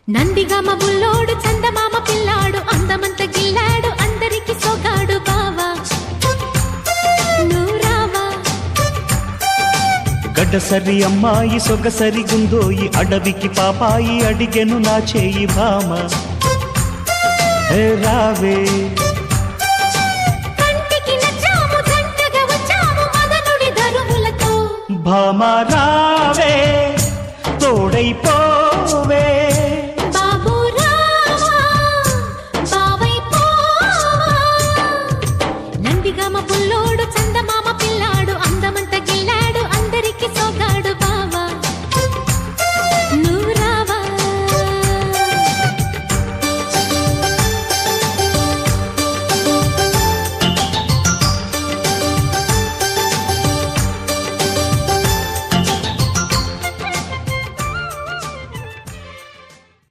నందిగామ బుల్లోడు చందమామ పిల్లాడు అందమంత గిల్లాడు అందరికి సోగాడు బావా నూరావా గడ్డసరి అమ్మాయి సొగసరి గుందోయి అడవికి పాపాయి అడిగెను నా చేయి భామ రావే కంటికి నచ్చాము జంటగా వచ్చాము మదనుడి దరువులతో భామ రావే తోడైపోవే